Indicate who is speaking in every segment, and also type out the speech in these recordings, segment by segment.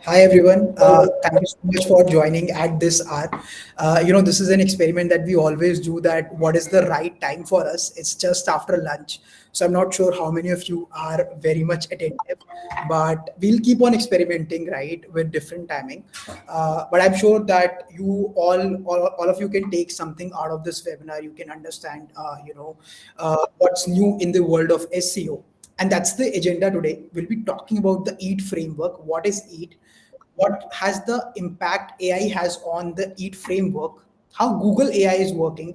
Speaker 1: Hi everyone. Thank you so much for joining at this hour. This is an experiment that we always do. That what is the right time for us? It's just after lunch, so I'm not sure how many of you are very much attentive, but we'll keep on experimenting, right, with different timing. But I'm sure that you all of you can take something out of this webinar. You can understand, what's new in the world of SEO. And that's the agenda today. We'll be talking about the EAT framework. What is EAT? What has the impact AI has on the EAT framework? How Google AI is working?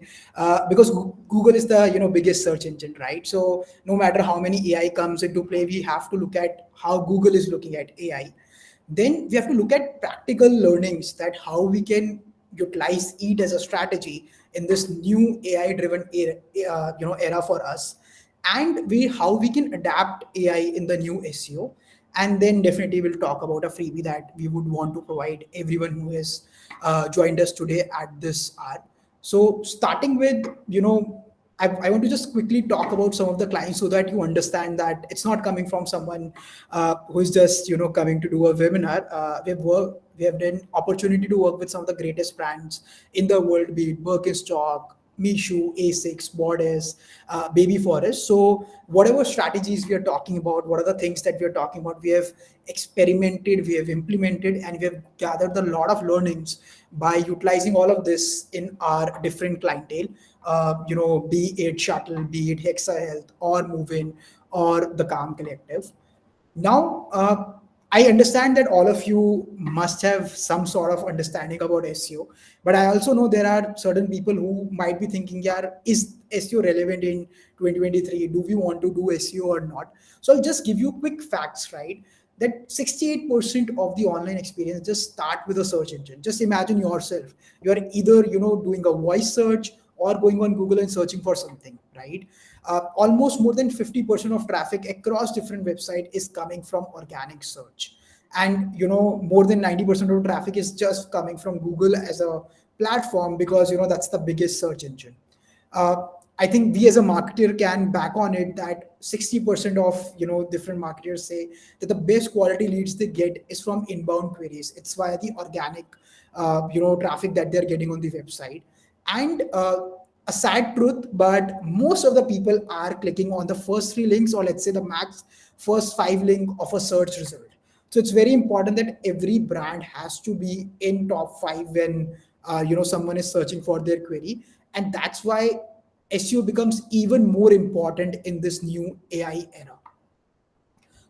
Speaker 1: Because Google is the biggest search engine, right? So no matter how many AI comes into play, we have to look at how Google is looking at AI. Then we have to look at practical learnings that how we can utilize EAT as a strategy in this new AI driven era for us, and we how we can adapt AI in the new SEO. And then definitely we'll talk about a freebie that we would want to provide everyone who has joined us today at this hour. So starting with, I want to just quickly talk about some of the clients so that you understand that it's not coming from someone who is just coming to do a webinar. We have done opportunity to work with some of the greatest brands in the world, be it Birkenstock, Meesho, ASICS, Boddess, Baby Forest. So whatever strategies we are talking about, what are the things that we are talking about, we have experimented, we have implemented, and we have gathered a lot of learnings by utilizing all of this in our different clientele. Be it Shuttle, be it Hexa Health, or Movin, or the Calm Collective. Now, I understand that all of you must have some sort of understanding about SEO, but I also know there are certain people who might be thinking, yeah, is SEO relevant in 2023? Do we want to do SEO or not? So I'll just give you quick facts, right? That 68% of the online experience just start with a search engine. Just imagine yourself. You're either, doing a voice search or going on Google and searching for something, right? Almost more than 50% of traffic across different websites is coming from organic search. And, more than 90% of traffic is just coming from Google as a platform because, that's the biggest search engine. uh, I think we as a marketer can back on it that 60% of different marketers say that the best quality leads they get is from inbound queries. It's via the organic traffic that they're getting on the website. And a sad truth, but most of the people are clicking on the first three links, or let's say the max first five link of a search result. So it's very important that every brand has to be in top five when someone is searching for their query. And that's why SEO becomes even more important in this new AI era.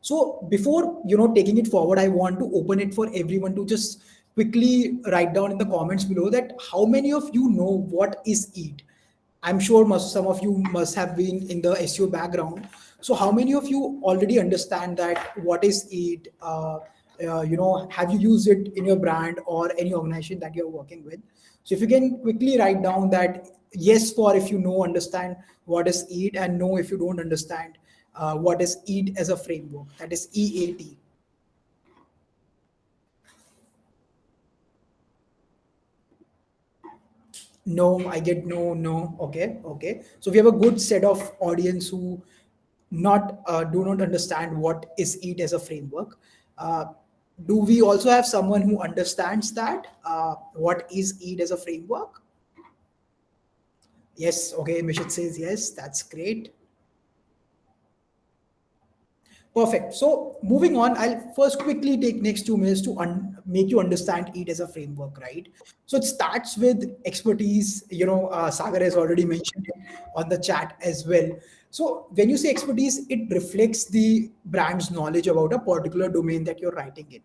Speaker 1: So before taking it forward, I want to open it for everyone to just quickly write down in the comments below that how many of you know what is EAT. I'm sure some of you must have been in the SEO background. So how many of you already understand that what is EAT? Have you used it in your brand or any organization that you're working with? So if you can quickly write down that yes for if you know understand what is EAT, and no if you don't understand what is EAT as a framework. That is EAT. No, I get no, no. Okay, okay. So we have a good set of audience who not do not understand what is EAT as a framework. Uh, do we also have someone who understands that what is EAT as a framework? Yes. Okay. Mishit says yes. That's great. Perfect. So moving on, I'll first quickly take next 2 minutes to make you understand it as a framework, right? So it starts with expertise. Sagar has already mentioned it on the chat as well. So when you say expertise, it reflects the brand's knowledge about a particular domain that you're writing in.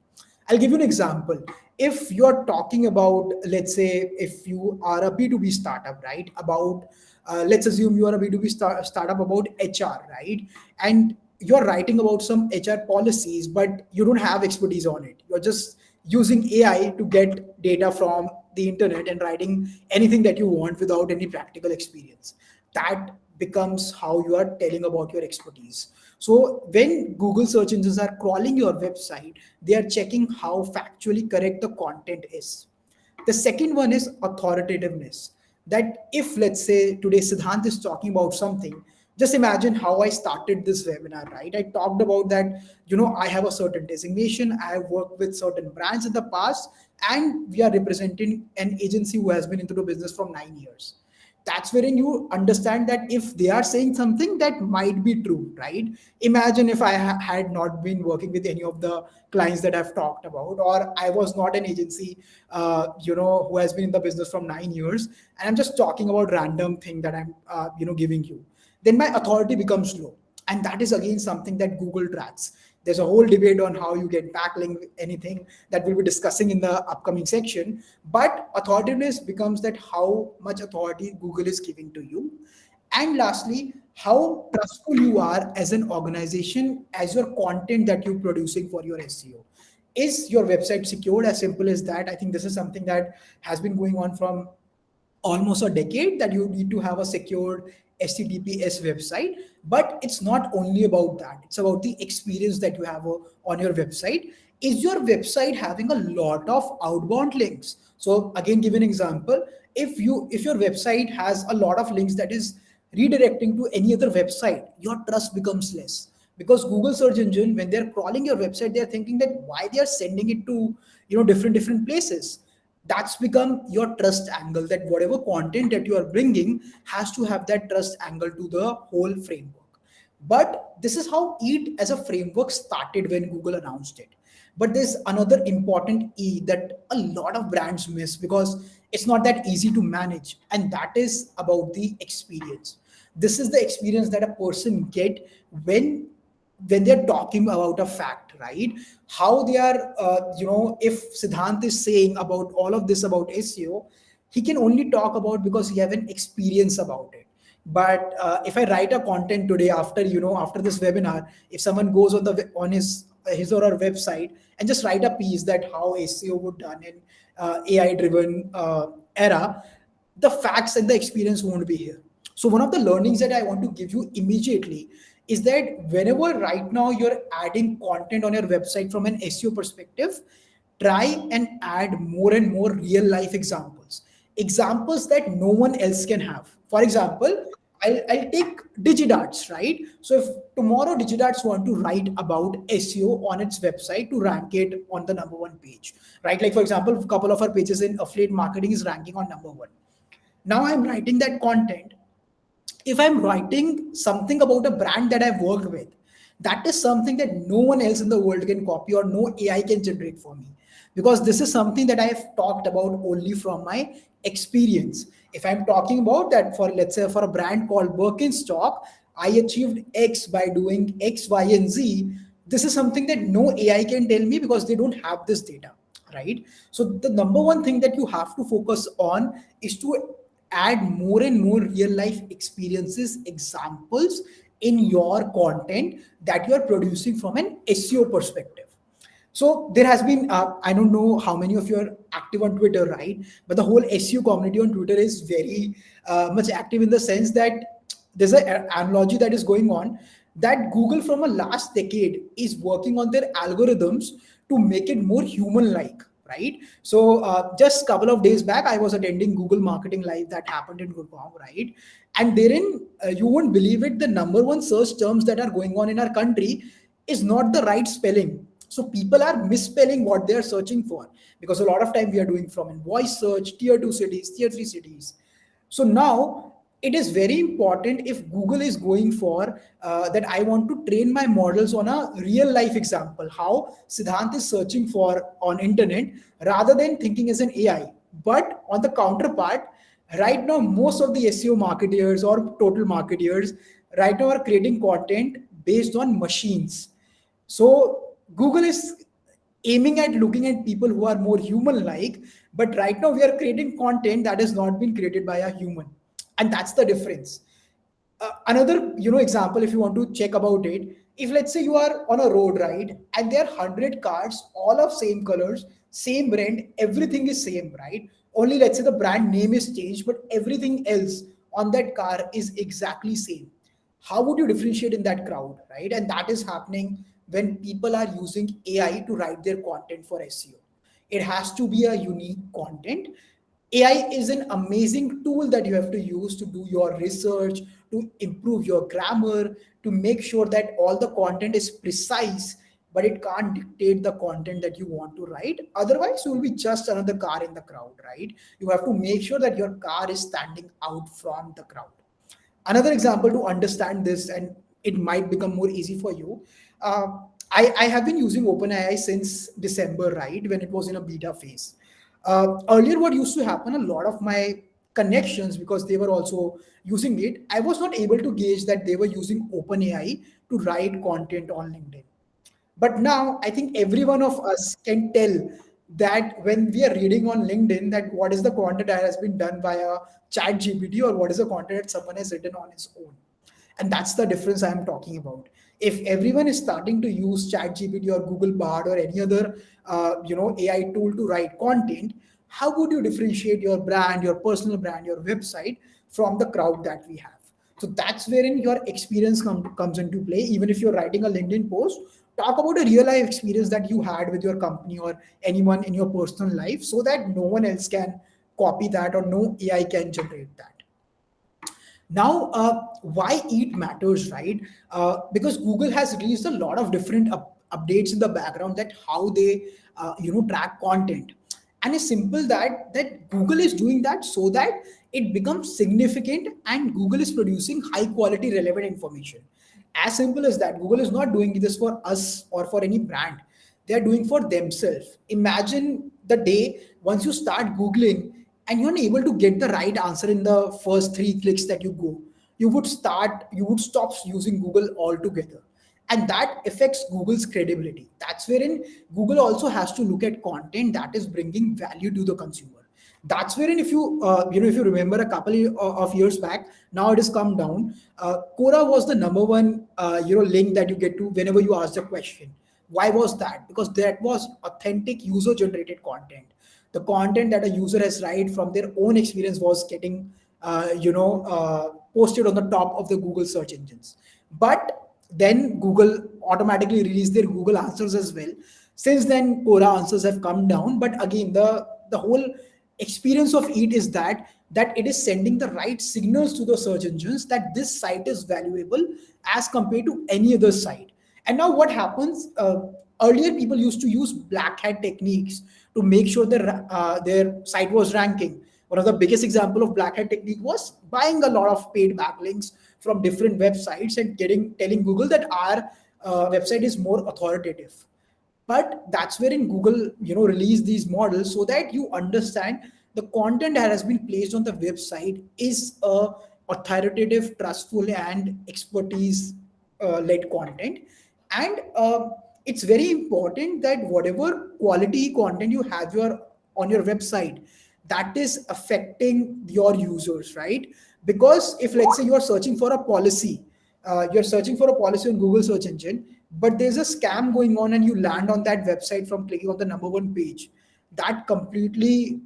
Speaker 1: I'll give you an example. If you're talking about, let's say, if you are a B2B startup, right? About, let's assume you are a B2B startup about HR, right? And you're writing about some HR policies, but you don't have expertise on it. You're just using AI to get data from the internet and writing anything that you want without any practical experience. That becomes how you are telling about your expertise. So when Google search engines are crawling your website, they are checking how factually correct the content is. The second one is authoritativeness. That if, let's say, today Siddhant is talking about something, Just imagine how I started this webinar, right? I talked about that, I have a certain designation, I have worked with certain brands in the past, and we are representing an agency who has been into the business from 9 years. That's wherein you understand that if they are saying something, that might be true, right? Imagine if I had not been working with any of the clients that I've talked about, or I was not an agency, who has been in the business from 9 years, and I'm just talking about random thing that I'm, giving you, then my authority becomes low. And that is again something that Google tracks. There's a whole debate on how you get backlink, anything that we'll be discussing in the upcoming section. But authoritativeness becomes that how much authority Google is giving to you. And lastly, how trustful you are as an organization, as your content that you're producing for your SEO. Is your website secured? As simple as that. I think this is something that has been going on from almost a decade, that you need to have a secured HTTPS website. But it's not only about that, it's about the experience that you have on your website. Is your website having a lot of outbound links? So again, give an example. If your website has a lot of links that is redirecting to any other website, your trust becomes less, because Google search engine, when they're crawling your website, they're thinking that why they are sending it to different places. That's become your trust angle, that whatever content that you are bringing has to have that trust angle to the whole framework. But this is how EAT as a framework started when Google announced it. But there's another important E that a lot of brands miss, because it's not that easy to manage, and that is about the experience. This is the experience that a person get when they're talking about a fact, right? How they are, if Siddhant is saying about all of this about SEO, he can only talk about because he have an experience about it. But if I write a content today, after after this webinar, if someone goes on his or her website and just write a piece that how SEO would done in AI driven era, the facts and the experience won't be here. So one of the learnings that I want to give you immediately is that whenever right now you're adding content on your website from an SEO perspective, try and add more and more real life examples that no one else can have. For example, I'll take Digidarts, right? So if tomorrow Digidarts want to write about SEO on its website to rank it on the number one page, right? Like for example, a couple of our pages in affiliate marketing is ranking on number one. Now I'm writing that content. If I'm writing something about a brand that I've worked with, that is something that no one else in the world can copy or no AI can generate for me. Because this is something that I've talked about only from my experience. If I'm talking about that, for let's say for a brand called Birkenstock, I achieved X by doing X, Y, and Z. This is something that no AI can tell me because they don't have this data, right? So the number one thing that you have to focus on is to add more and more real life experiences, examples in your content that you are producing from an SEO perspective. So there has been, I don't know how many of you are active on Twitter, right? But the whole SEO community on Twitter is very much active, in the sense that there's an analogy that is going on, that Google from a last decade is working on their algorithms to make it more human like, right? So just a couple of days back, I was attending Google Marketing Live that happened in Gurgaon, right? And therein, you won't believe it, the number one search terms that are going on in our country is not the right spelling. So people are misspelling what they are searching for, because a lot of time we are doing from invoice search, tier 2 cities, tier 3 cities. So now it is very important, if Google is going for that I want to train my models on a real life example, how Siddhant is searching for on internet, rather than thinking as an AI. But on the counterpart, right now most of the SEO marketeers or total marketeers right now are creating content based on machines. So Google is aiming at looking at people who are more human like, but right now we are creating content that has not been created by a human. And that's the difference. Another example, if you want to check about it, if let's say you are on a road, right, and there are 100 cars, all of same colors, same brand, everything is same, right? Only let's say the brand name is changed, but everything else on that car is exactly same. How would you differentiate in that crowd, right? And that is happening when people are using AI to write their content for SEO. It has to be a unique content. AI is an amazing tool that you have to use to do your research, to improve your grammar, to make sure that all the content is precise, but it can't dictate the content that you want to write. Otherwise, you will be just another car in the crowd, right? You have to make sure that your car is standing out from the crowd. Another example to understand this, and it might become more easy for you. I have been using OpenAI since December, right, when it was in a beta phase. Earlier, what used to happen, a lot of my connections, because they were also using it, I was not able to gauge that they were using OpenAI to write content on LinkedIn. But now I think every one of us can tell that when we are reading on LinkedIn, that what is the content that has been done via chat GPT, or what is the content that someone has written on his own. And that's the difference I'm talking about. If everyone is starting to use chat GPT or Google Bard or any other AI tool to write content, how would you differentiate your brand, your personal brand, your website from the crowd that we have? So that's wherein your experience comes into play. Even if you're writing a LinkedIn post, talk about a real life experience that you had with your company or anyone in your personal life, so that no one else can copy that or no AI can generate that. Now, why it matters, right? Because Google has released a lot of different updates in the background, that how they track content. And it's simple that Google is doing that so that it becomes significant, and Google is producing high quality relevant information. As simple as that. Google is not doing this for us or for any brand. They are doing for themselves. Imagine the day once you start Googling and you're unable to get the right answer in the first three clicks that you go, you would stop using Google altogether. And that affects Google's credibility. That's wherein Google also has to look at content that is bringing value to the consumer. That's wherein, if if you remember a couple of years back, now it has come down. Quora was the number one link that you get to whenever you ask a question. Why was that? Because that was authentic user generated content. The content that a user has write from their own experience was getting posted on the top of the Google search engines. But then Google automatically released their Google answers as well. Since then, Quora answers have come down. But again, the whole experience of it is that it is sending the right signals to the search engines that this site is valuable as compared to any other site. And now what happens? Earlier, people used to use black hat techniques to make sure their site was ranking. One of the biggest example of black hat technique was buying a lot of paid backlinks from different websites and telling Google that our website is more authoritative. But that's wherein Google release these models so that you understand the content that has been placed on the website is authoritative, trustful, and expertise led content. And it's very important that whatever quality content you have on your website, that is affecting your users, right? Because if, let's say, you're searching for a policy on Google search engine, but there's a scam going on and you land on that website from clicking on the number one page, that completely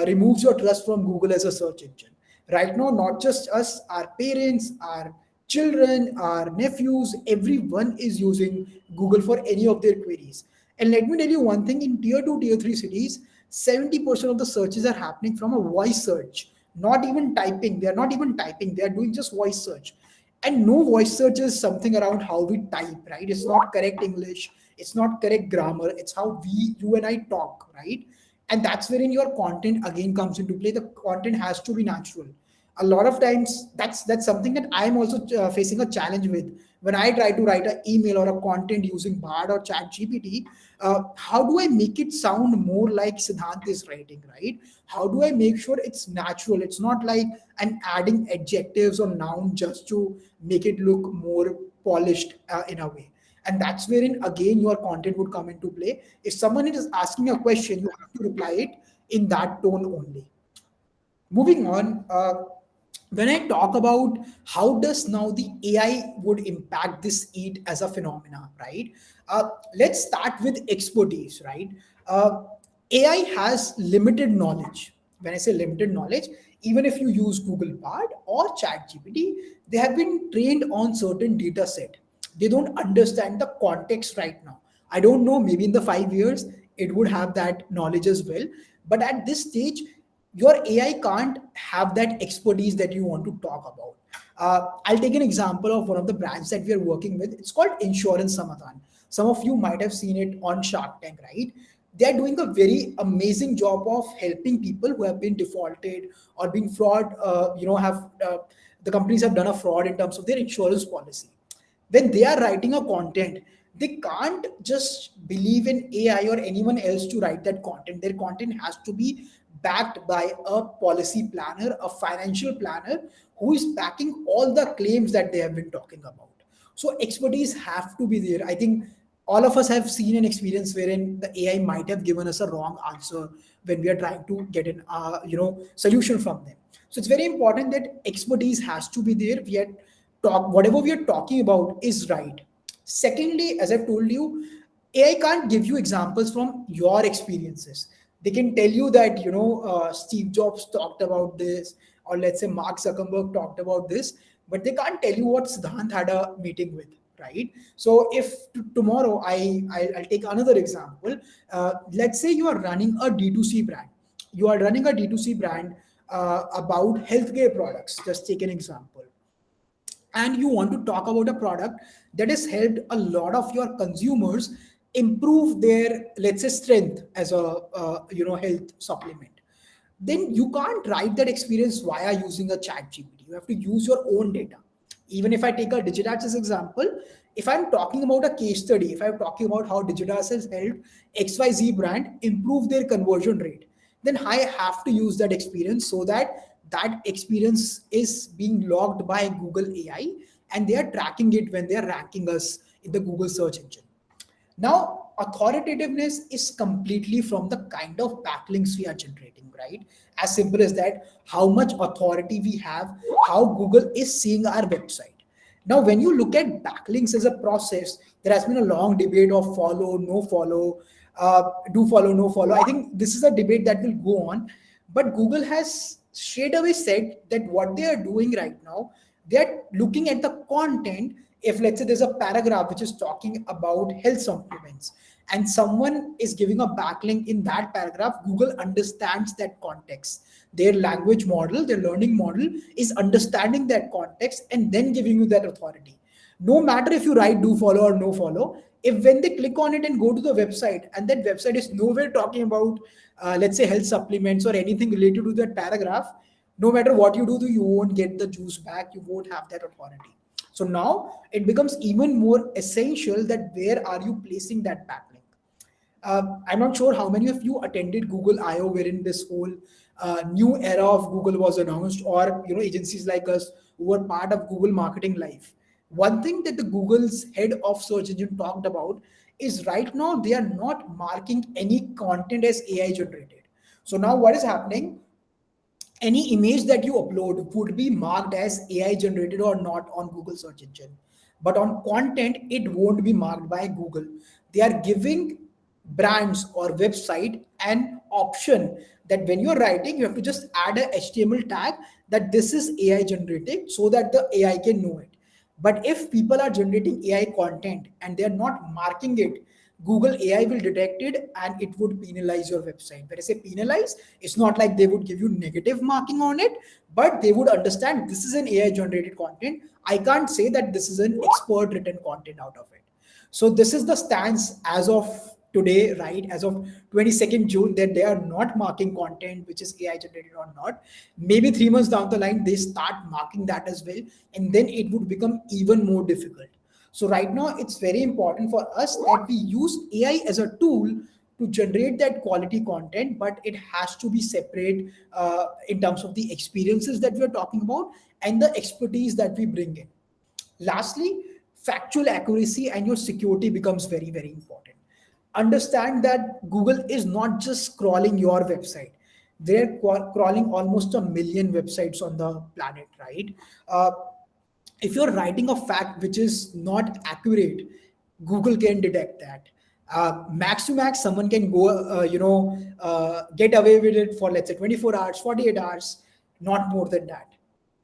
Speaker 1: removes your trust from Google as a search engine. Right now, not just us, our parents, our children, our nephews, everyone is using Google for any of their queries. And let me tell you one thing: in tier 2, tier 3 cities, 70% of the searches are happening from a voice search, not even typing. They are not even typing, they are doing just voice search. And no, voice search is something around how we type, right? It's not correct English, it's not correct grammar, it's how you and I talk, right? And that's wherein your content again comes into play. The content has to be natural. A lot of times, that's something that I'm also facing a challenge with when I try to write an email or a content using Bard or Chat GPT. How do I make it sound more like Siddhant is writing, right? How do I make sure it's natural? It's not like I'm adding adjectives or noun just to make it look more polished in a way. And that's wherein again your content would come into play. If someone is asking a question, you have to reply it in that tone only. Moving on, when I talk about how does now the AI would impact this eat as a phenomena, right? Let's start with expertise, right? AI has limited knowledge. When I say limited knowledge, even if you use Google Bard or ChatGPT, they have been trained on certain data set. They don't understand the context right now. I don't know, maybe in the 5 years it would have that knowledge as well. But at this stage, your AI can't have that expertise that you want to talk about. I'll take an example of one of the brands that we are working with. It's called Insurance Samadhan. Some of you might have seen it on Shark Tank, right? They're doing a very amazing job of helping people who have been defaulted or been fraud, have the companies have done a fraud in terms of their insurance policy. When they are writing a content, they can't just believe in AI or anyone else to write that content. Their content has to be backed by a policy planner, a financial planner who is backing all the claims that they have been talking about. So expertise have to be there. I think all of us have seen an experience wherein the AI might have given us a wrong answer when we are trying to get an solution from them. So it's very important that expertise has to be there. We are whatever we are talking about is right. Secondly, as I've told you, AI can't give you examples from your experiences. They can tell you that Steve Jobs talked about this, or let's say Mark Zuckerberg talked about this, but they can't tell you what Siddhant had a meeting with, right? So if tomorrow I'll take another example. Let's say you are running a D2C brand. You are running a D2C brand about healthcare products. Just take an example, and you want to talk about a product that has helped a lot of your consumers improve their, let's say, strength as a health supplement, then you can't write that experience via using a chat GPT. You have to use your own data. Even if I take a Digidarts as example, if I'm talking about a case study, if I'm talking about how Digidarts has helped XYZ brand improve their conversion rate, then I have to use that experience so that that experience is being logged by Google AI, and they are tracking it when they are ranking us in the Google search engine. Now, authoritativeness is completely from the kind of backlinks we are generating, right? As simple as that, how much authority we have, how Google is seeing our website. Now, when you look at backlinks as a process, there has been a long debate of follow, no follow, do follow, no follow. I think this is a debate that will go on, but Google has straight away said that what they are doing right now, they are looking at the content. If let's say there's a paragraph which is talking about health supplements and someone is giving a backlink in that paragraph, Google understands that context. Their language model, their learning model is understanding that context and then giving you that authority. No matter if you write do follow or no follow, if when they click on it and go to the website and that website is nowhere talking about let's say health supplements or anything related to that paragraph, no matter what you do, you won't get the juice back, you won't have that authority. So now it becomes even more essential that where are you placing that backlink. I'm not sure how many of you attended Google I/O, wherein this whole new era of Google was announced, or agencies like us who were part of Google Marketing Live. One thing that the Google's head of search engine talked about is right now they are not marking any content as AI generated. So now what is happening? Any image that you upload would be marked as AI generated or not on Google search engine. But on content, it won't be marked by Google. They are giving brands or website an option that when you're writing, you have to just add a HTML tag that this is AI generated so that the AI can know it. But if people are generating AI content and they are not marking it, Google AI will detect it and it would penalize your website. When I say penalize, it's not like they would give you negative marking on it, but they would understand this is an AI generated content. I can't say that this is an expert written content out of it. So this is the stance as of today, right? As of 22nd June, that they are not marking content which is AI generated or not. Maybe 3 months down the line, they start marking that as well, and then it would become even more difficult. So right now, it's very important for us that we use AI as a tool to generate that quality content, but it has to be separate in terms of the experiences that we're talking about and the expertise that we bring in. Lastly, factual accuracy and your security becomes very, very important. Understand that Google is not just crawling your website. They're crawling almost a million websites on the planet, right? If you're writing a fact which is not accurate, Google can detect that. Max to max, someone can go, get away with it for let's say 24 hours, 48 hours, not more than that,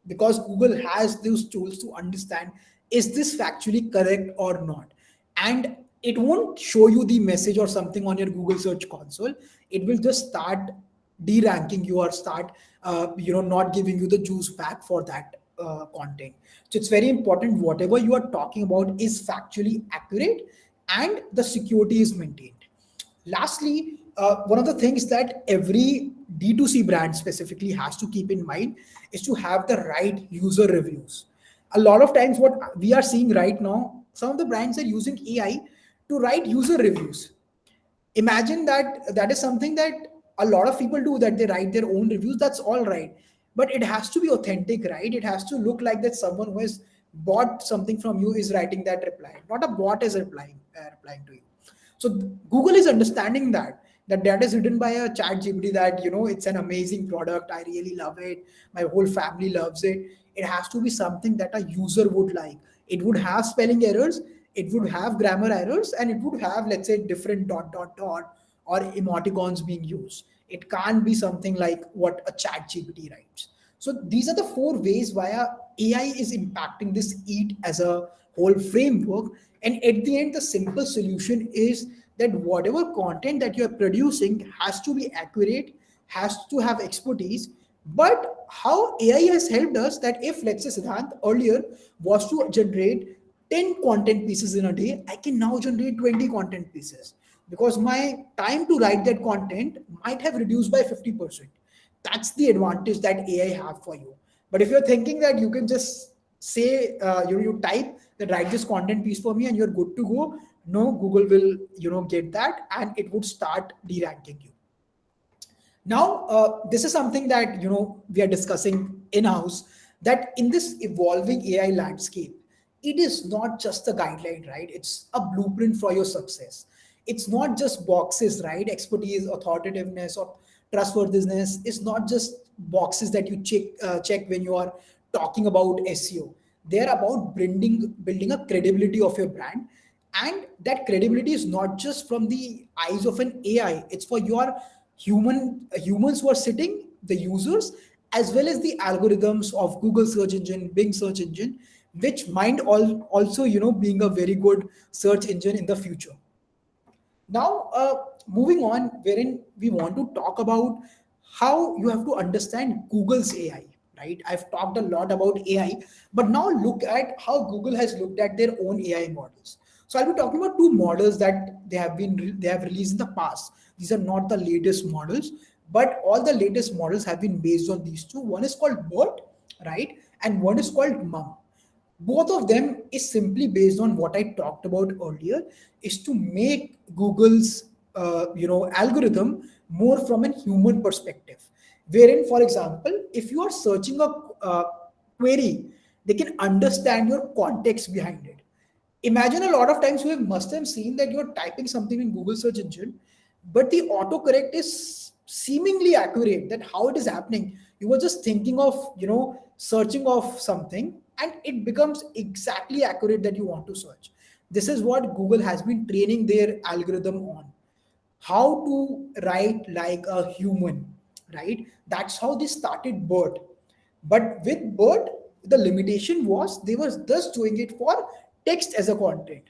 Speaker 1: because Google has those tools to understand is this factually correct or not, and it won't show you the message or something on your Google Search Console. It will just start deranking you or start, not giving you the juice back for that content. So it's very important whatever you are talking about is factually accurate and the security is maintained. Lastly, one of the things that every D2C brand specifically has to keep in mind is to have the right user reviews. A lot of times, what we are seeing right now, some of the brands are using AI to write user reviews. Imagine that that is something that a lot of people do, that they write their own reviews. That's all right, but it has to be authentic, right? It has to look like that someone who has bought something from you is writing that reply, not a bot is replying to you. So Google is understanding that is written by a chat GPT, that it's an amazing product, I really love it, my whole family loves it. It has to be something that a user would like. It would have spelling errors, it would have grammar errors, and it would have, let's say, different dot dot dot or emoticons being used. It can't be something like what a chat GPT writes. So these are the four ways why AI is impacting this EAT as a whole framework. And at the end, the simple solution is that whatever content that you're producing has to be accurate, has to have expertise. But how AI has helped us, that if, let's say, Siddhant earlier was to generate 10 content pieces in a day, I can now generate 20 content pieces, because my time to write that content might have reduced by 50%. That's the advantage that AI have for you. But if you're thinking that you can just say, you type that write this content piece for me and you're good to go, no, Google will get that and it would start deranking you. Now, this is something that we are discussing in house, that in this evolving AI landscape, it is not just a guideline, right? It's a blueprint for your success. It's not just boxes, right? Expertise, authoritativeness, or trustworthiness is not just boxes that you check when you are talking about SEO. They're about building a credibility of your brand, and that credibility is not just from the eyes of an AI. It's for your humans who are sitting, the users, as well as the algorithms of Google search engine, Bing search engine, which might also being a very good search engine in the future. Now, moving on, wherein we want to talk about how you have to understand Google's AI, right? I've talked a lot about AI, but now look at how Google has looked at their own AI models. So I'll be talking about two models that they have released in the past. These are not the latest models, but all the latest models have been based on these two. One is called BERT, right, and one is called MUM. Both of them is simply based on what I talked about earlier, is to make Google's algorithm more from a human perspective, wherein, for example, if you are searching a query, they can understand your context behind it. Imagine a lot of times must have seen that you're typing something in Google search engine, but the autocorrect is seemingly accurate. That how it is happening? You were just thinking of searching of something, and it becomes exactly accurate that you want to search. This is what Google has been training their algorithm on, how to write like a human, right? That's how they started BERT. But with BERT, the limitation was they were just doing it for text as a content.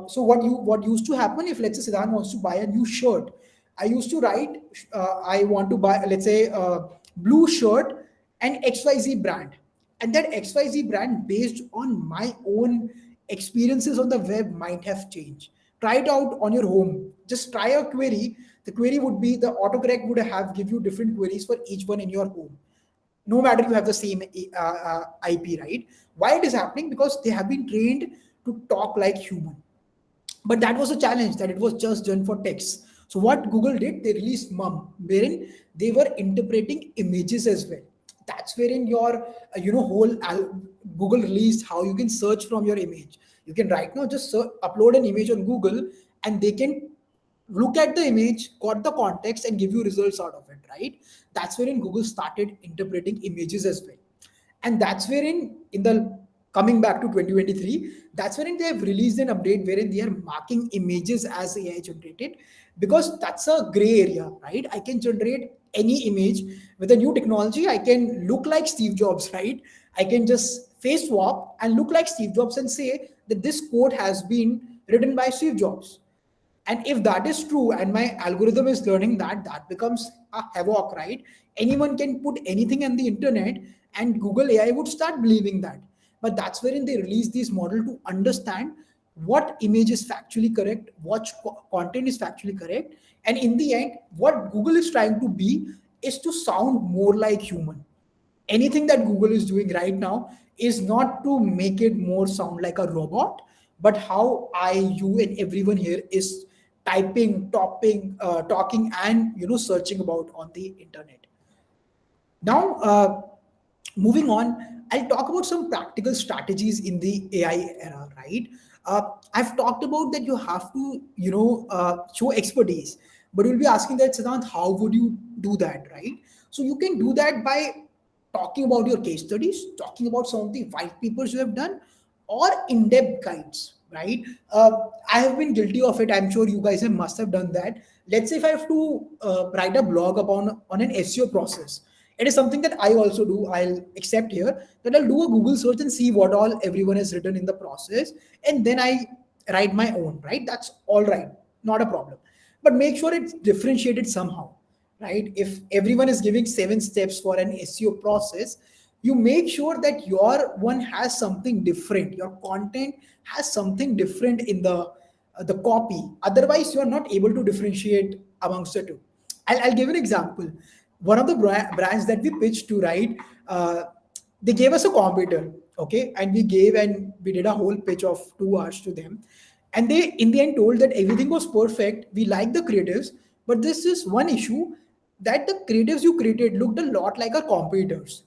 Speaker 1: So what used to happen, if let's say Siddharth wants to buy a new shirt, I used to write, I want to buy, let's say, a blue shirt and XYZ brand. And that XYZ brand, based on my own experiences on the web, might have changed. Try it out on your home. Just try a query. The query would be, the autocorrect would have give you different queries for each one in your home, no matter you have the same IP, right? Why it is happening? Because they have been trained to talk like human. But that was a challenge, that it was just done for text. So what Google did, they released MUM, wherein they were interpreting images as well. That's wherein your Google released how you can search from your image. You can right now just upload an image on Google, and they can look at the image, got the context, and give you results out of it, right? That's wherein Google started interpreting images as well. And that's wherein, in the coming back to 2023, that's wherein they have released an update wherein they are marking images as AI generated, because that's a gray area, right? I can generate any image with a new technology. I can look like Steve Jobs, right? I can just face swap and look like Steve Jobs and say that this code has been written by Steve Jobs. And if that is true, and my algorithm is learning that, that becomes a havoc, right? Anyone can put anything on the internet, and Google AI would start believing that. But that's wherein they release this model to understand what image is factually correct, what content is factually correct, and in the end, what Google is trying to be is to sound more like human. Anything that Google is doing right now is not to make it more sound like a robot, but how I, you, and everyone here is typing, talking, and searching about on the internet. Now, moving on, I'll talk about some practical strategies in the AI era, right? I've talked about that you have to, show expertise, but you'll be asking that, Siddhant, how would you do that, right? So you can do that by talking about your case studies, talking about some of the white papers you have done, or in-depth guides, right? I have been guilty of it. I'm sure you guys must have done that. Let's say if I have to write a blog upon on an SEO process, it is something that I also do. I'll accept here that I'll do a Google search and see what all everyone has written in the process, and then I write my own, right? That's all right, not a problem. But make sure it's differentiated somehow, right? If everyone is giving 7 steps for an SEO process, you make sure that your one has something different. Your content has something different in the copy. Otherwise, you are not able to differentiate amongst the two. I'll give an example. One of the brands that we pitched to, right? They gave us a computer, okay, and we did a whole pitch of 2 hours to them, and they in the end told that everything was perfect. We like the creatives, but this is one issue, that the creatives you created looked a lot like our competitors.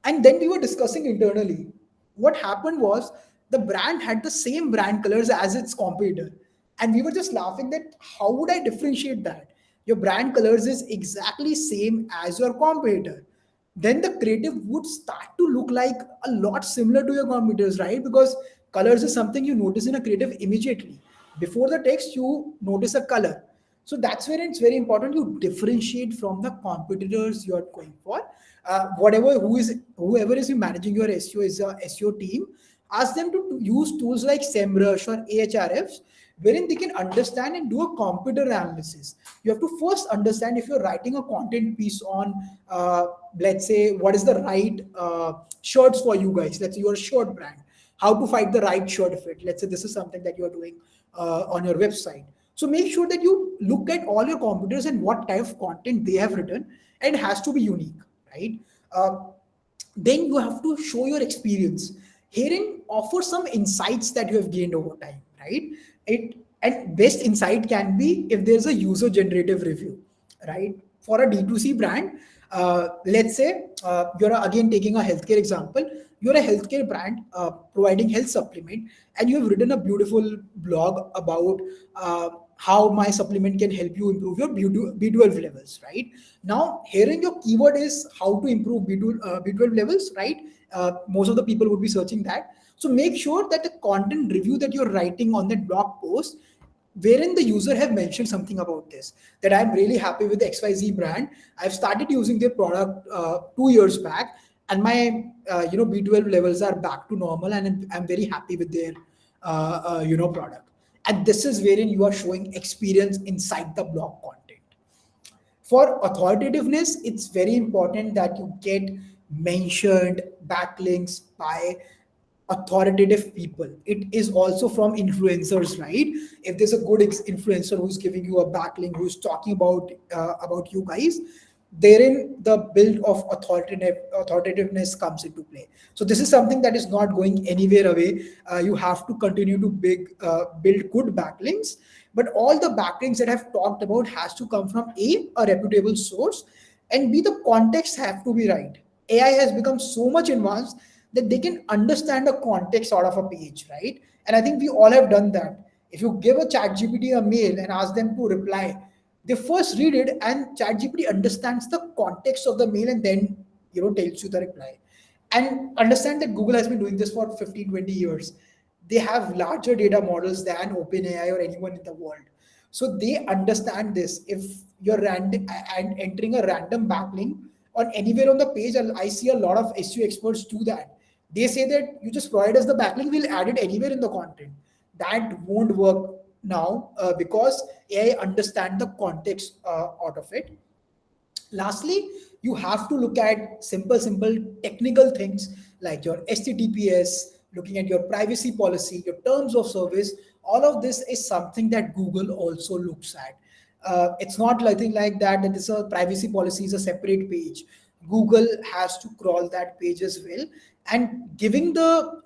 Speaker 1: And then we were discussing internally. What happened was the brand had the same brand colors as its competitor. And we were just laughing that how would I differentiate that? Your brand colors is exactly same as your competitor. Then the creative would start to look like a lot similar to your competitors, right? Because colors is something you notice in a creative immediately. Before the text, you notice a color. So that's where it's very important you differentiate from the competitors you are going for. Whoever is managing your SEO is a SEO team. Ask them to use tools like SEMrush or Ahrefs, wherein they can understand and do a computer analysis. You have to first understand if you're writing a content piece on, let's say, what is the right shirts for you guys. Let's say you're a shirt brand. How to find the right shirt fit. Let's say this is something that you are doing on your website. So make sure that you look at all your competitors and what type of content they have written, and it has to be unique, right? Then you have to show your experience. Herein, offer some insights that you have gained over time, right? It and best insight can be if there's a user generative review, right? For a D2C brand, let's say you're again taking a healthcare example. You're a healthcare brand providing health supplement, and you have written a beautiful blog about how my supplement can help you improve your B12 levels, right? Now, herein your keyword is how to improve B12 levels, right? Most of the people would be searching that. So make sure that the content review that you're writing on that blog post, wherein the user have mentioned something about this, that I'm really happy with the XYZ brand. I've started using their product 2 years back, and my B12 levels are back to normal, and I'm very happy with their product. And this is wherein you are showing experience inside the blog content. For authoritativeness, it's very important that you get mentioned backlinks by authoritative people. It is also from influencers, right? If there's a good influencer who's giving you a backlink, who's talking about you guys, therein the build of authoritativeness comes into play. So this is something that is not going anywhere away. You have to continue to build good backlinks, but all the backlinks that I've talked about has to come from a reputable source, and b, the context have to be right. AI has become so much advanced that they can understand the context out of a page, right? And I think we all have done that. If you give a chat GPT a mail and ask them to reply, they first read it, and ChatGPT understands the context of the mail and then tells you the reply. And understand that Google has been doing this for 15, 20 years. They have larger data models than OpenAI or anyone in the world. So they understand this. If you're random and entering a random backlink on anywhere on the page, I see a lot of SEO experts do that. They say that you just provide us the backlink, we'll add it anywhere in the content. That won't work now because AI understand the context out of it. Lastly, you have to look at simple technical things like your HTTPS, looking at your privacy policy, your terms of service. All of this is something that Google also looks at. It's not nothing like that, that is a privacy policy is a separate page. Google has to crawl that page as well. And giving the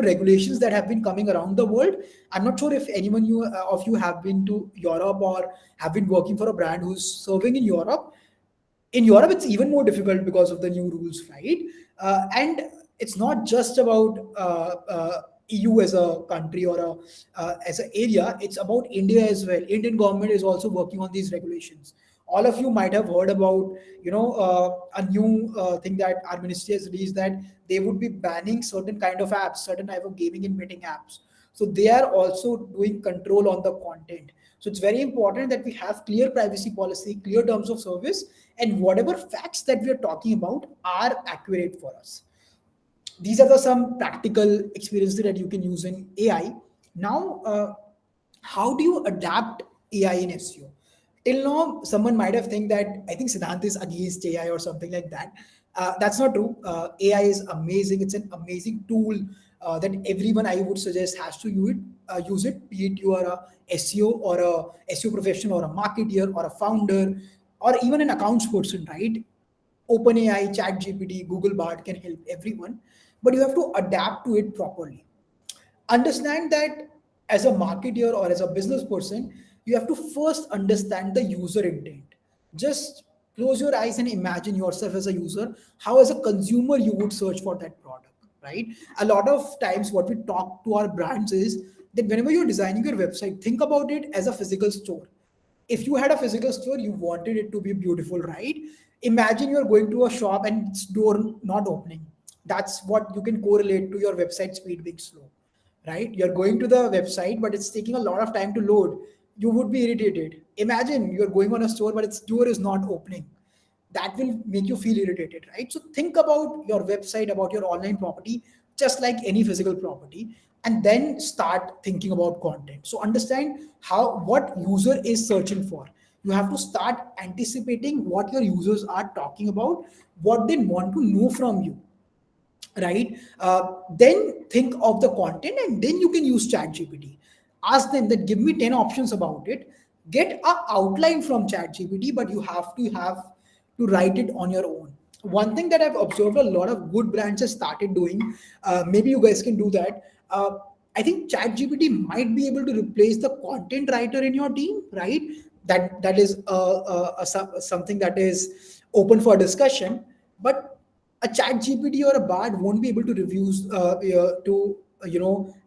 Speaker 1: regulations that have been coming around the world, I'm not sure if anyone of you have been to Europe or have been working for a brand who's serving in Europe. In Europe, it's even more difficult because of the new rules, right? And it's not just about EU as a country or as an area. It's about India as well. Indian government is also working on these regulations. All of you might have heard about, a new thing that our ministry has released, that they would be banning certain kind of apps, certain type of gaming and betting apps. So they are also doing control on the content. So it's very important that we have clear privacy policy, clear terms of service, and whatever facts that we are talking about are accurate for us. These are the some practical experiences that you can use in AI. Now, how do you adapt AI in SEO? Till now, someone might have think that I think Siddhant is against AI or something like that. That's not true. AI is amazing. It's an amazing tool that everyone I would suggest has to use it. Use it. Be it you are a SEO or a SEO professional or a marketer or a founder or even an accounts person, right? OpenAI, ChatGPT, Google Bard can help everyone, but you have to adapt to it properly. Understand that as a marketer or as a business person, you have to first understand the user intent. Just close your eyes and imagine yourself as a user, how as a consumer you would search for that product, right? A lot of times what we talk to our brands is that whenever you're designing your website, think about it as a physical store. If you had a physical store, you wanted it to be beautiful, right? Imagine you're going to a shop and its door not opening. That's what you can correlate to your website speed being slow, right? You're going to the website but it's taking a lot of time to load. You would be irritated. Imagine you're going on a store but its door is not opening. That will make you feel irritated, right? So think about your website, about your online property, just like any physical property, and then start thinking about content. So understand how what user is searching for. You have to start anticipating what your users are talking about, what they want to know from you, right? Then think of the content and then you can use ChatGPT. Ask them that give me 10 options about it. Get a outline from ChatGPT, but you have to write it on your own. One thing that I've observed a lot of good brands have started doing, maybe you guys can do that. I think ChatGPT might be able to replace the content writer in your team, right? That is something that is open for discussion. But a chat gpt or a bard won't be able to reviews to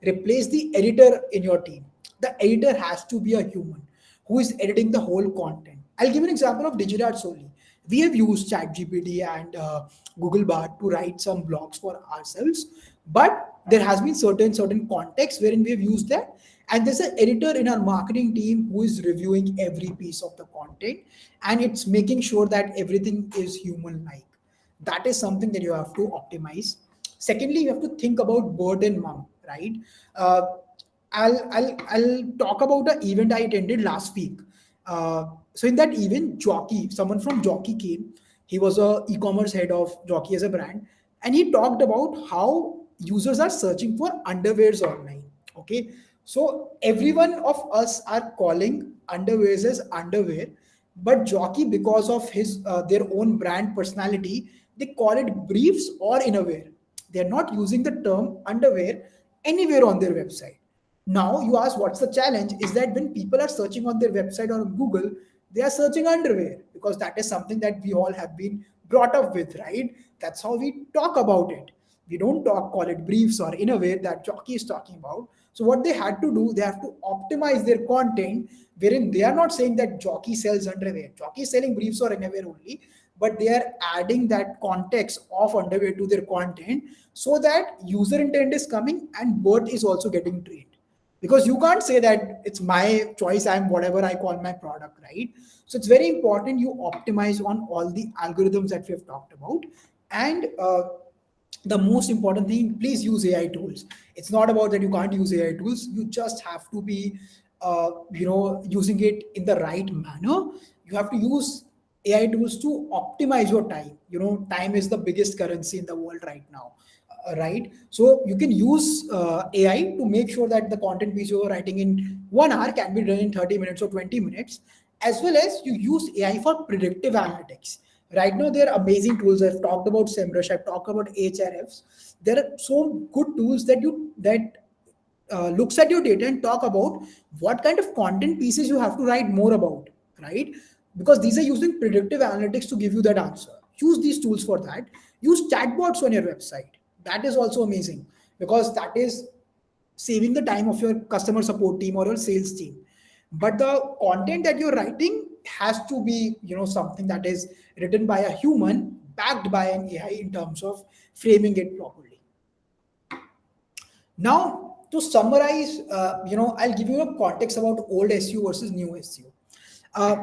Speaker 1: replace the editor in your team. The editor has to be a human who is editing the whole content. I'll give an example of Digidarts only. We have used chat gpt and Google Bard to write some blogs for ourselves, but there has been certain context wherein we have used that, and there's an editor in our marketing team who is reviewing every piece of the content, and it's making sure that everything is human like. That is something that you have to optimize. Secondly, you have to think about bird and mom, right? uh, I'll talk about an event I attended last week. So in that event, Jockey, someone from Jockey came. He was a e-commerce head of Jockey as a brand, and he talked about how users are searching for underwears online. Okay, so every one of us are calling underwears as underwear, but Jockey, because of his their own brand personality, they call it briefs or innerwear. They're not using the term underwear anywhere on their website. Now you ask what's the challenge is that when people are searching on their website or on Google, they are searching underwear because that is something that we all have been brought up with, right? That's how we talk about it. We don't call it briefs or innerwear that Jockey is talking about. So what they had to do, they have to optimize their content wherein they are not saying that Jockey sells underwear. Jockey is selling briefs or innerwear only, but they are adding that context of underwear to their content so that user intent is coming and word is also getting trained. Because you can't say that it's my choice, I'm whatever I call my product, right? So it's very important you optimize on all the algorithms that we have talked about. And the most important thing, please use AI tools. It's not about that you can't use AI tools, you just have to be using it in the right manner. You have to use AI tools to optimize your time. Time is the biggest currency in the world right now, right? So you can use AI to make sure that the content piece you're writing in 1 hour can be done in 30 minutes or 20 minutes, as well as you use AI for predictive analytics. Right now, there are amazing tools. I've talked about SEMrush, I've talked about HRFs. There are so good tools that looks at your data and talk about what kind of content pieces you have to write more about, right? Because these are using predictive analytics to give you that answer. Use these tools for that. Use chatbots on your website. That is also amazing, because that is saving the time of your customer support team or your sales team. But the content that you're writing has to be, something that is written by a human, backed by an AI, in terms of framing it properly. Now, to summarize, I'll give you a context about old SEO versus new SEO. Uh,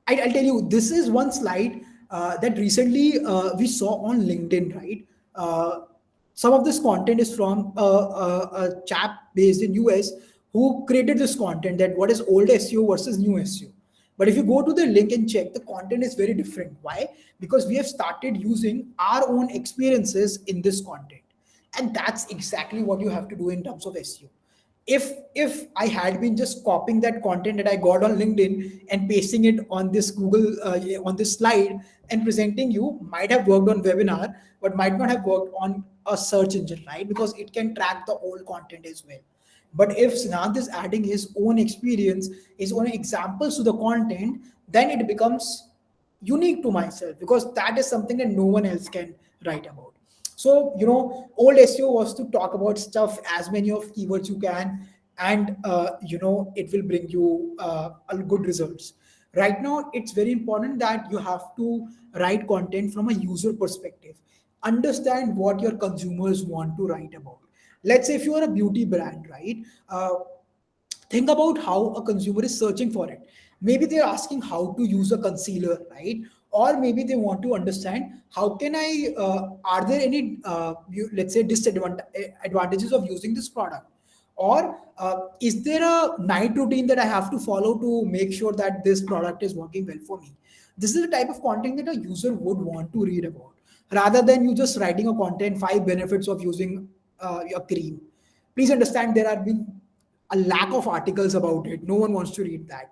Speaker 1: I'll tell you, this is one slide that recently we saw on LinkedIn, right? Some of this content is from a chap based in US who created this content, that what is old SEO versus new SEO. But if you go to the link and check, the content is very different. Why? Because we have started using our own experiences in this content, and that's exactly what you have to do in terms of SEO. If I had been just copying that content that I got on LinkedIn and pasting it on this Google on this slide and presenting you, might have worked on webinar, but might not have worked on a search engine, right? Because it can track the old content as well. But if Siddhant is adding his own experience, his own examples to the content, then it becomes unique to myself, because that is something that no one else can write about. So, old SEO was to talk about stuff, as many of keywords you can, and it will bring you a good results. Right now, it's very important that you have to write content from a user perspective. Understand what your consumers want to write about. Let's say if you are a beauty brand, right? Think about how a consumer is searching for it. Maybe they're asking how to use a concealer, right? Or maybe they want to understand how can I are there any let's say disadvantages of using this product, or is there a night routine that I have to follow to make sure that this product is working well for me. This is the type of content that a user would want to read about, rather than you just writing a content, 5 benefits of using your cream. Please understand, there have been a lack of articles about it. No one wants to read that.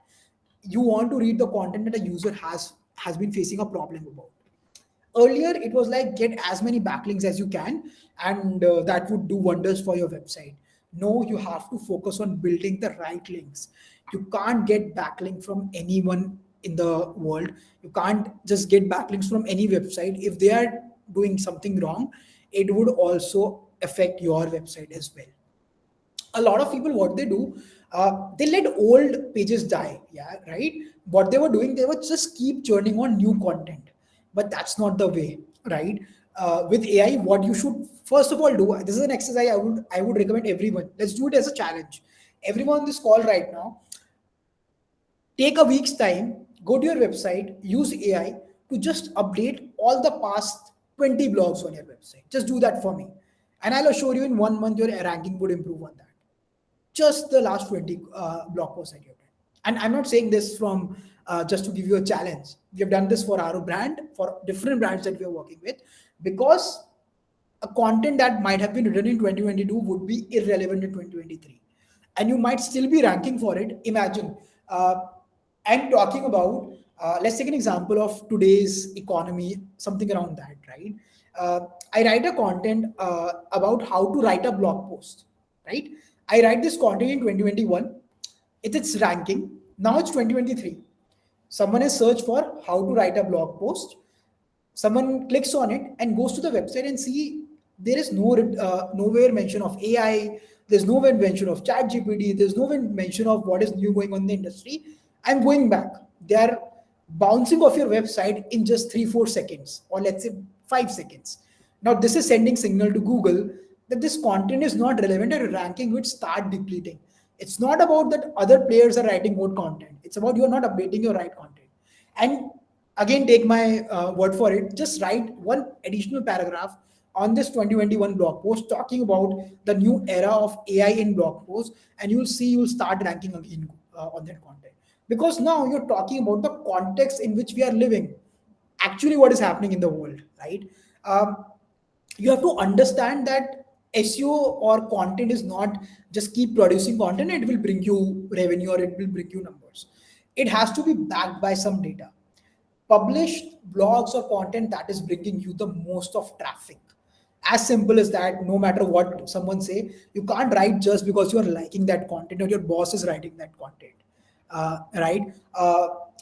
Speaker 1: You want to read the content that a user has been facing a problem about. Earlier it was like, get as many backlinks as you can, and that would do wonders for your website. No, you have to focus on building the right links. You can't get backlink from anyone in the world. You can't just get backlinks from any website. If they are doing something wrong, it would also affect your website as well. A lot of people, what they do, they let old pages die, yeah, right? What they were doing, they were just keep churning on new content. But that's not the way, right? With AI, what you should first of all do, this is an exercise I would recommend everyone. Let's do it as a challenge. Everyone on this call right now, take a week's time, go to your website, use AI to just update all the past 20 blogs on your website. Just do that for me, and I'll assure you, in 1 month your ranking would improve on that. Just the last 20 blog posts that you've done. And I'm not saying this from just to give you a challenge. We have done this for our brand, for different brands that we are working with, because a content that might have been written in 2022 would be irrelevant in 2023. And you might still be ranking for it. Imagine, I'm talking about, let's take an example of today's economy, something around that, right? I write a content about how to write a blog post, right? I write this content in 2021. It's ranking. Now it's 2023. Someone has searched for how to write a blog post. Someone clicks on it and goes to the website and see there is nowhere mention of AI. There's nowhere mention of chat GPT. There's nowhere mention of what is new going on in the industry. I'm going back. They are bouncing off your website in just 3-4 seconds, or let's say 5 seconds. Now this is sending signal to Google that this content is not relevant, and ranking would start depleting. It's not about that other players are writing more content. It's about you're not updating your right content. And again, take my word for it. Just write one additional paragraph on this 2021 blog post talking about the new era of AI in blog posts, and you'll see you'll start ranking again on that content. because now you're talking about the context in which we are living, actually what is happening in the world, right? um, you have to understand that SEO or content is not just keep producing content, it will bring you revenue or it will bring you numbers. It has to be backed by some data. Publish blogs or content that is bringing you the most of traffic. As simple as that. No matter what someone say, you can't write just because you are liking that content or your boss is writing that content, right?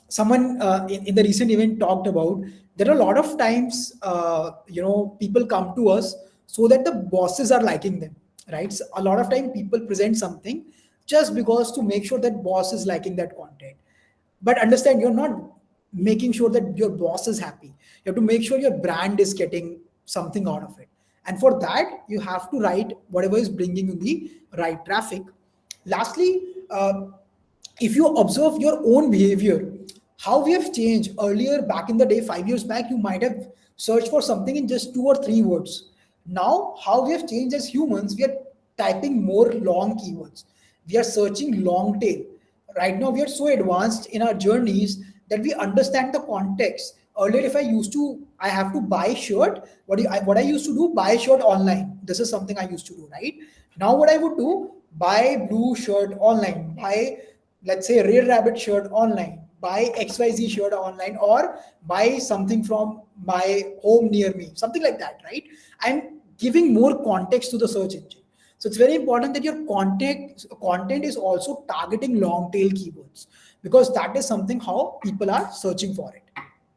Speaker 1: Someone in the recent event talked about, there are a lot of times, people come to us so that the bosses are liking them, right? So a lot of time people present something just because to make sure that boss is liking that content. But understand, you're not making sure that your boss is happy. You have to make sure your brand is getting something out of it, and for that you have to write whatever is bringing you the right traffic. Lastly, if you observe your own behavior, how we have changed. Earlier, back in the day, 5 years back, you might have searched for something in just 2 or 3 words. Now, how we have changed as humans, we are typing more long keywords. We are searching long tail. Right now, we are so advanced in our journeys that we understand the context. Earlier, if I have to buy shirt. What I used to do, buy shirt online. This is something I used to do, right? Now, what I would do, buy blue shirt online, buy, let's say, Red Rabbit shirt online, buy XYZ shirt online, or buy something from my home near me, something like that, right? I'm giving more context to the search engine. So it's very important that your content is also targeting long tail keywords, because that is something how people are searching for it.